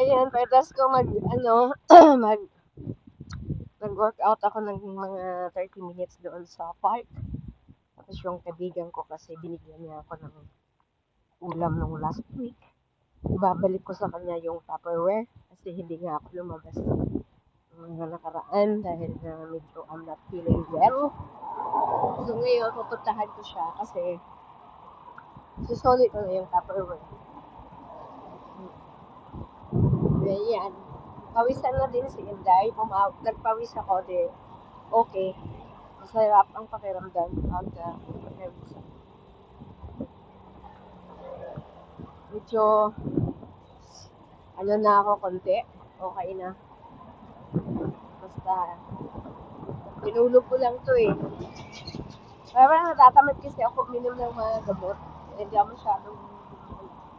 Ayan, pagkatapos ko mag, nag-workout ako ng mga 30 minutes doon sa park. Tapos yung kaibigan ko kasi binigyan niya ako ng ulam nung last week. Ibabalik ko sa kanya yung Tupperware kasi hindi nga ako lumabas ng mga nakaraan dahil na medyo I'm not feeling well. So ngayon, pupuntahan ko siya kasi susulit ko na yung Tupperware. Ganyan. Pawisan na din si Inday. Nagpawis ako din. Okay. Masarap ang pakiramdam pagka pawisan. Medyo ano na ako konti. Okay na. Basta pinulog ko lang to eh. Parang natatamad kasi ako uminom ng mga gamot. Hindi ako masyadong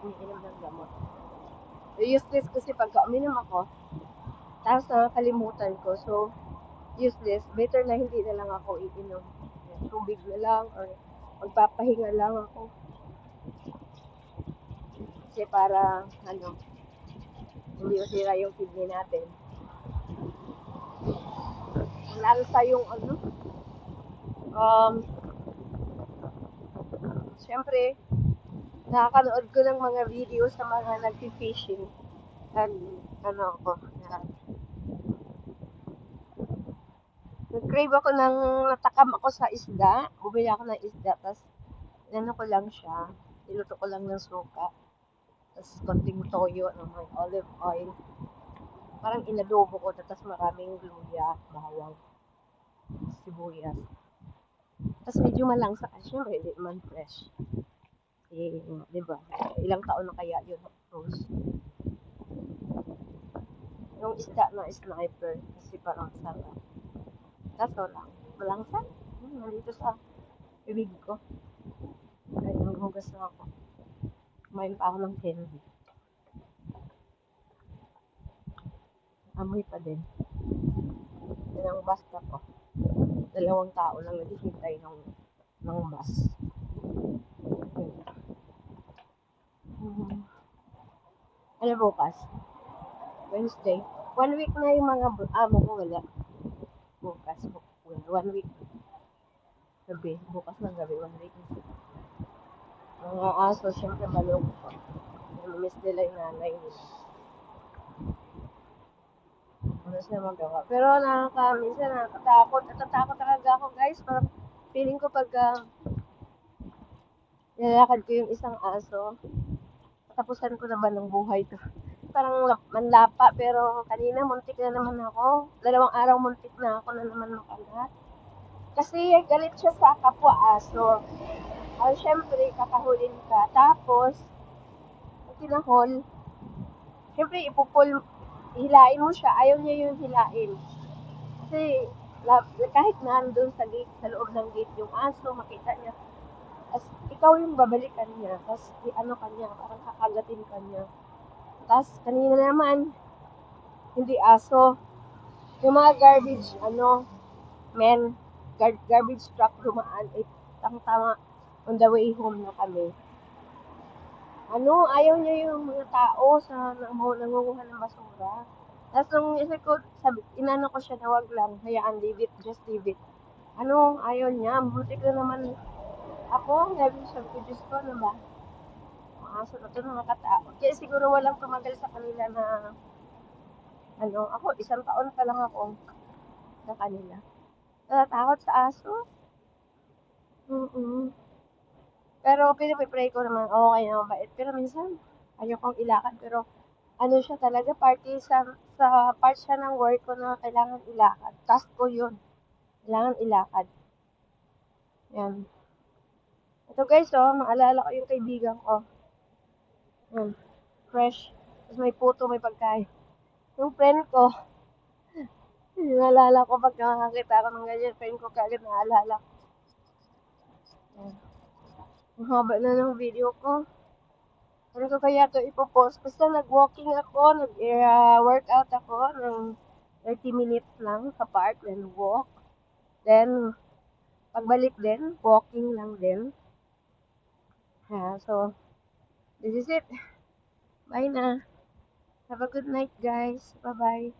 umiinom ng gamot. Useless kasi pagka uminom ako, tapos nakakalimutan ko. So, useless. Better na hindi na lang ako iinom. Tubig na lang or magpapahinga lang ako. Kasi para, hindi masira yung kidney natin. Lalo sa yung, um, syempre, nakakanood ko ng mga video sa mga nag-fishing. And, ako, nag-crave ako natakam ako sa isda. Bumili ako ng isda, tapos, ko lang siya. Niluto ko lang ng suka. Tapos, konting toyo ng may olive oil. Parang inadobo ko, tapos maraming luya, bawang, sibuyas. Tapos medyo malangsa kasi syempre, hindi man fresh. Eh, di ba? Ilang taon na kaya yun, rose. Yung isda na sniper, kasi parang sarap. Kaso lang, malangsa. Nandito sa bibig ko. Ay, nanghugas na ako. Kumain pa ako ng candy. Amoy pa din. Yan ang basta ko. 2 tao lang naghihintay ng bus. Ano bukas? Wednesday. 1 week na yung mga amo ko wala. Bukas. 1 week. Gabi. Bukas ng gabi. 1 week na sila. Mga aso, syempre malungkot. Miss nila yung nanay nila. Ano sila magawa. Pero minsan nakakatakot. Natatakot talaga ako guys. Parang feeling ko pagka nilalakad ko yung isang aso, katapusan ko na ba ng buhay to? Parang manlapa, pero kanina muntik na naman ako. 2 araw muntik na ako na naman makalat. Kasi galit siya sa kapwa aso. Syempre, kakahulin ka. Tapos, pag kinahol, syempre, hilain mo siya. Ayaw niya yung hilain. Kasi, kahit nandun sa gate, sa loob ng gate yung aso, makita niya. As, ikaw yung babalikan niya. Tapos, kanya, parang kakagatin kanya. Tapos, kanina naman, hindi aso. Yung mga garbage, men, garbage truck dumaan, tama, on the way home na kami. Ayaw niya yung mga tao sa nangunguha ng basura. Tapos nung isa ko, inano ko siya na wag lang, hayaan, leave it, just leave it. Ayaw niya, buti ko naman ako, sabi ko, Diyos ko, ano ba? Aso na ito, mga tao. Kaya siguro walang tumagal sa kanila na, ako, 1 taon pa lang ako sa kanila. Natatakot sa aso? Pero pinipray ko naman, okay na mabait. Pero minsan, ayokong ilakad. Pero siya talaga, sa part siya ng work ko na kailangan ilakad. Task ko yun. Kailangan ilakad. Yan. Ito guys, maalala ko yung kaibigan ko. Yan. Fresh. Tapos may puto, may pagkain. Yung friend ko, naalala ko pag nakakita ko ng ganyan, friend ko kagad naalala ko. Yan. Ang haba na ng video ko. Ano ko kaya ito ipopost? Basta nag-walking ako, nag-workout ako ng 30 minutes lang sa park, then walk. Then, pagbalik din, walking lang din. So, this is it. Bye na. Have a good night, guys. Bye-bye.